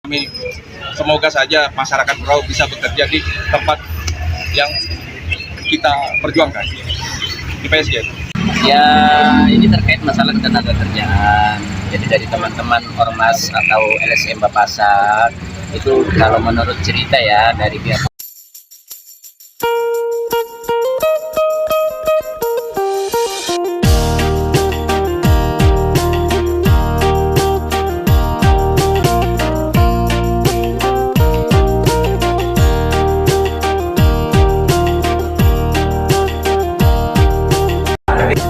Kami semoga saja masyarakat Berau bisa bekerja di tempat yang kita perjuangkan di PSG. Ya, ini terkait masalah ketenaga kerjaan. Jadi dari teman-teman Ormas atau LSM Bapasar itu kalau menurut cerita ya dari pihak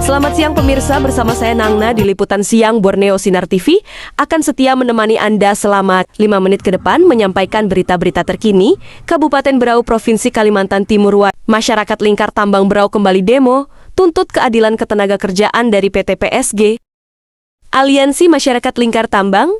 Selamat siang pemirsa, bersama saya Nangna di Liputan Siang Borneo Sinar TV akan setia menemani Anda selama 5 menit ke depan menyampaikan berita-berita terkini Kabupaten Berau Provinsi Kalimantan Timur. Masyarakat Lingkar Tambang Berau kembali demo tuntut keadilan ketenaga kerjaan dari PT PSG. Aliansi Masyarakat Lingkar Tambang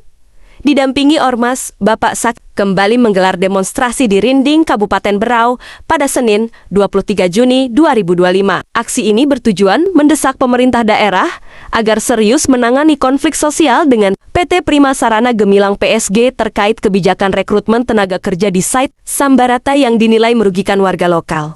didampingi Ormas Bapak Sak kembali menggelar demonstrasi di Rinding, Kabupaten Berau pada Senin 23 Juni 2025. Aksi ini bertujuan mendesak pemerintah daerah agar serius menangani konflik sosial dengan PT Prima Sarana Gemilang PSG terkait kebijakan rekrutmen tenaga kerja di site Sambarata yang dinilai merugikan warga lokal.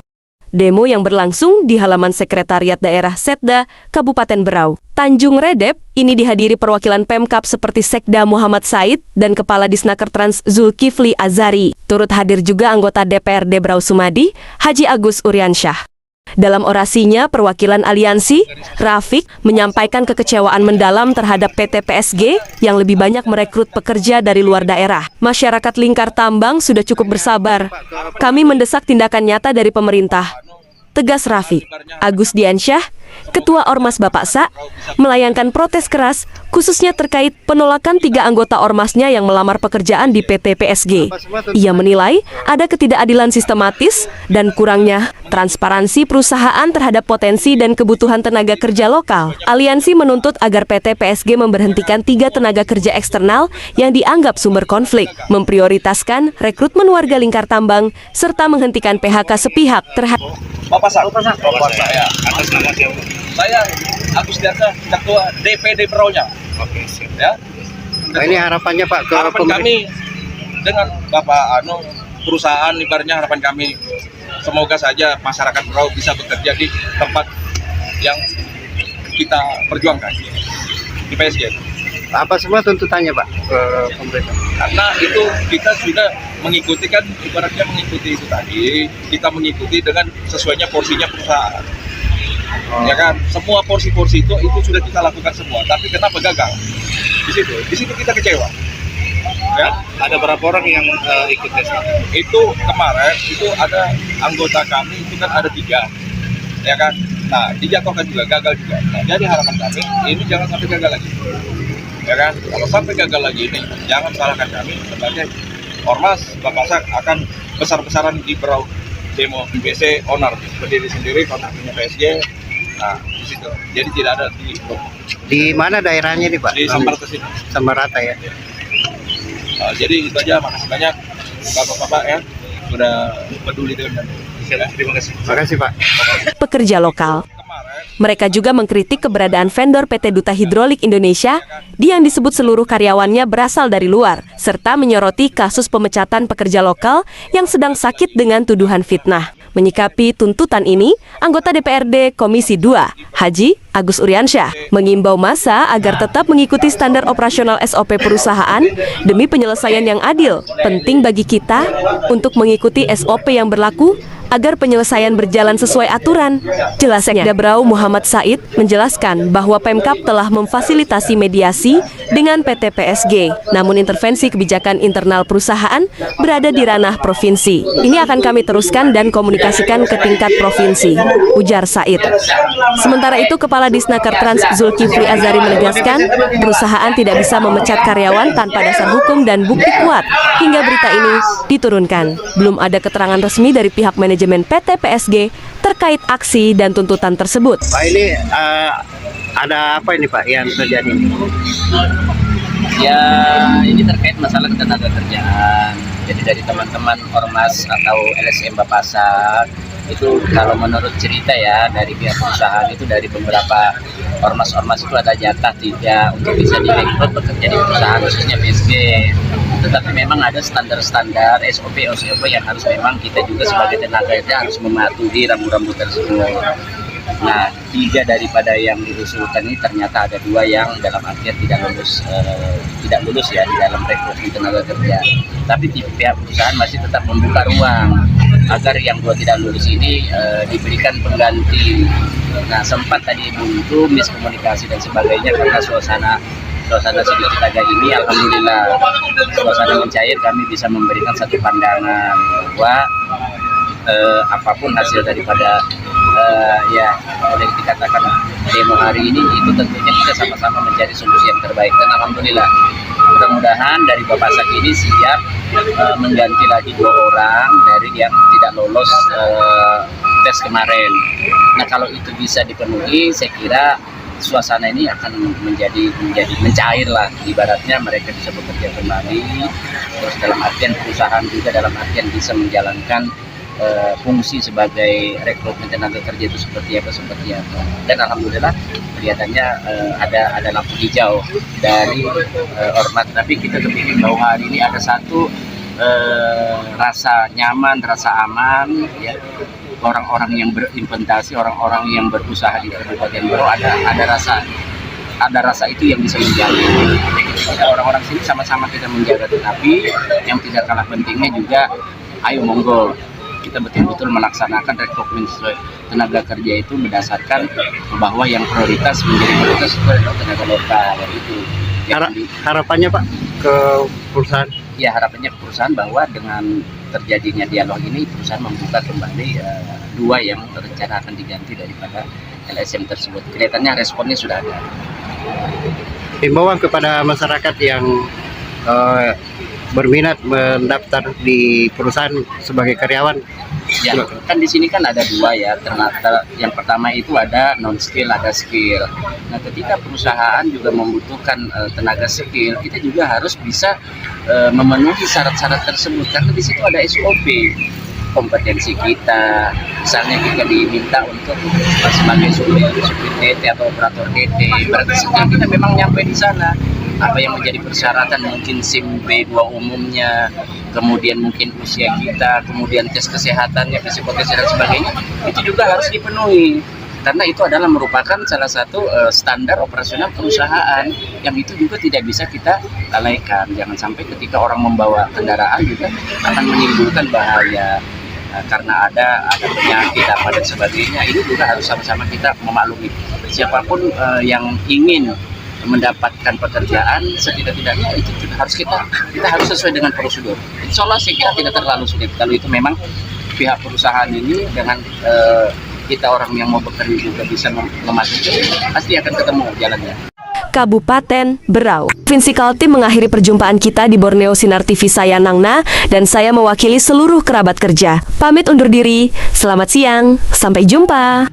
Demo yang berlangsung di halaman Sekretariat Daerah Setda, Kabupaten Berau, Tanjung Redep, ini dihadiri perwakilan Pemkab seperti Sekda Muhammad Said dan Kepala Disnaker Trans Zulkifli Azari. Turut hadir juga anggota DPRD Berau Sumadi, Haji Agus Uriansyah. Dalam orasinya, perwakilan aliansi, Rafiq, menyampaikan kekecewaan mendalam terhadap PT PSG yang lebih banyak merekrut pekerja dari luar daerah. Masyarakat Lingkar Tambang sudah cukup bersabar. Kami mendesak tindakan nyata dari pemerintah. Tegas Rafiq. Agus Diansyah, Ketua Ormas Bapak Sa, melayangkan protes keras khususnya terkait penolakan 3 anggota Ormasnya yang melamar pekerjaan di PT PSG. Ia menilai ada ketidakadilan sistematis dan kurangnya transparansi perusahaan terhadap potensi dan kebutuhan tenaga kerja lokal. Aliansi menuntut agar PT PSG memberhentikan 3 tenaga kerja eksternal yang dianggap sumber konflik, memprioritaskan rekrutmen warga Lingkar Tambang, serta menghentikan PHK sepihak terhadap Bapak saya, atas nama siapa? Saya Agus Diansyah, Ketua DPD Berau-nya. Oke, siap. Ya. Nah, ini harapannya Pak ke Harapan kami dengan Bapak perusahaan, ibaratnya harapan kami semoga saja masyarakat Berau bisa bekerja di tempat yang kita perjuangkan di PSG. apa semua tuntutannya Pak ke pemerintah? Karena itu kita sudah mengikuti, kan ibaratnya mengikuti itu tadi, kita mengikuti dengan sesuainya porsinya perusahaan. Ya kan, semua porsi-porsi itu sudah kita lakukan semua, tapi kenapa gagal? Di situ kita kecewa. Ya, Ada berapa orang yang ikut tes? itu kemarin itu ada anggota kami itu kan ada 3, ya kan. Nah, dijatuhkan juga, gagal juga. Nah, jadi harapan kami ini jangan sampai gagal lagi, ya kan. Kalau sampai gagal lagi ini, jangan salahkan kami sebagai Ormas Bapak Sak akan besar-besaran di Berau demo BC owner berdiri sendiri kontaknya PSG. Nah, di situ. Jadi tidak ada Di mana daerahnya nih Pak? di Sambarata sini. Sambarata ya. Jadi itu aja, makasih banyak Bapak-bapak ya sudah peduli dengan kami. Terima kasih. Terima kasih Pak. pekerja lokal. Mereka juga mengkritik keberadaan vendor PT Duta Hidrolik Indonesia yang disebut seluruh karyawannya berasal dari luar, serta menyoroti kasus pemecatan pekerja lokal yang sedang sakit dengan tuduhan fitnah. Menyikapi tuntutan ini, anggota DPRD Komisi 2, Haji Agus Uriansyah, mengimbau massa agar tetap mengikuti standar operasional SOP perusahaan demi penyelesaian yang adil. Penting bagi kita untuk mengikuti SOP yang berlaku agar penyelesaian berjalan sesuai aturan. Jelasnya, Berau Muhammad Said menjelaskan bahwa Pemkab telah memfasilitasi mediasi dengan PT PSG. Namun intervensi kebijakan internal perusahaan berada di ranah provinsi. Ini akan kami teruskan dan komunikasikan ke tingkat provinsi, ujar Said. Sementara itu, Kepala Disnaker Trans Zulkifli Azari menegaskan perusahaan tidak bisa memecat karyawan tanpa dasar hukum dan bukti kuat. Hingga berita ini diturunkan, belum ada keterangan resmi dari pihak manajemen PT PSG terkait aksi dan tuntutan tersebut. Pak, ini ada apa ini Pak yang terjadi? ya ini terkait masalah ketenaga kerjaan. Jadi dari teman-teman Ormas atau LSM Bapasar itu kalau menurut cerita ya dari pihak perusahaan itu dari beberapa ormas-ormas itu ada jatah tidak untuk bisa direkrut bekerja di perusahaan khususnya PSG. tetapi memang ada standar-standar SOP yang harus memang kita juga sebagai tenaga kerja harus mematuhi rambu-rambu tersebut. Nah, 3 daripada yang diusulkan ini ternyata ada 2 yang dalam artian tidak lulus ya di dalam rekrutmen tenaga kerja. Tapi di pihak perusahaan masih tetap membuka ruang agar yang 2 tidak lulus ini diberikan pengganti. Nah, sempat tadi buntu, miskomunikasi dan sebagainya karena suasana sedikit agak ini. Alhamdulillah suasana mencair, kami bisa memberikan satu pandangan bahwa apapun hasil daripada ya boleh dikatakan demo hari ini, itu tentunya kita sama-sama mencari solusi yang terbaik. Dan alhamdulillah mudah-mudahan dari Bapasak ini siap mengganti lagi 2 orang dari yang tidak lolos tes kemarin. Nah, kalau itu bisa dipenuhi, saya kira suasana ini akan menjadi mencair lah, ibaratnya mereka bisa bekerja kembali, terus dalam artian perusahaan juga dalam artian bisa menjalankan fungsi sebagai rekrutmen tenaga kerja itu seperti apa. Dan alhamdulillah kelihatannya ada lampu hijau dari Ormat. Tapi kita kepingin bahwa hari ini ada satu rasa nyaman, rasa aman ya, orang-orang yang berimplementasi, orang-orang yang berusaha di Kabupaten Berau ada rasa itu yang bisa menjaga. Jadi orang-orang sini sama-sama kita menjaga, tetapi yang tidak kalah pentingnya juga ayo monggo kita betul-betul melaksanakan rekrutmen tenaga kerja itu berdasarkan bahwa yang prioritas menjadi prioritas itu adalah tenaga lokal itu. Harapannya Pak ke perusahaan? Ya, harapannya ke perusahaan bahwa dengan terjadinya dialog ini perusahaan membuka kembali 2 yang rencana akan diganti daripada LSM tersebut. Kelihatannya responnya sudah ada. Himbauan kepada masyarakat yang berminat mendaftar di perusahaan sebagai karyawan. Ya, kan di sini kan ada 2 ya. Ternyata yang pertama itu ada non skill, ada skill. Nah, ketika perusahaan juga membutuhkan tenaga skill, kita juga harus bisa memenuhi syarat-syarat tersebut karena di situ ada SOP. Kompetensi kita, misalnya kita diminta untuk sebagai supir DT atau operator DT, berarti sekarang kita memang nyampe di sana. Apa yang menjadi persyaratan, mungkin SIM B2 umumnya, kemudian mungkin usia kita, kemudian tes kesehatannya, psikotes dan sebagainya, itu juga harus dipenuhi. Karena itu adalah merupakan salah satu standar operasional perusahaan yang itu juga tidak bisa kita lalaikan. Jangan sampai ketika orang membawa kendaraan juga akan menimbulkan bahaya. Karena ada penyakit apa dan sebagainya, ini juga harus sama-sama kita memaklumi. Siapapun yang ingin mendapatkan pekerjaan, setidak-tidaknya itu harus kita harus sesuai dengan prosedur. Insya Allah saya kira tidak terlalu sulit. Kalau itu memang pihak perusahaan ini dengan kita orang yang mau bekerja juga bisa memasuki, pasti akan ketemu jalannya. Kabupaten Berau. Provinsi Kaltim mengakhiri perjumpaan kita di Borneo Sinar TV. Saya Nangna dan saya mewakili seluruh kerabat kerja. Pamit undur diri. Selamat siang. Sampai jumpa.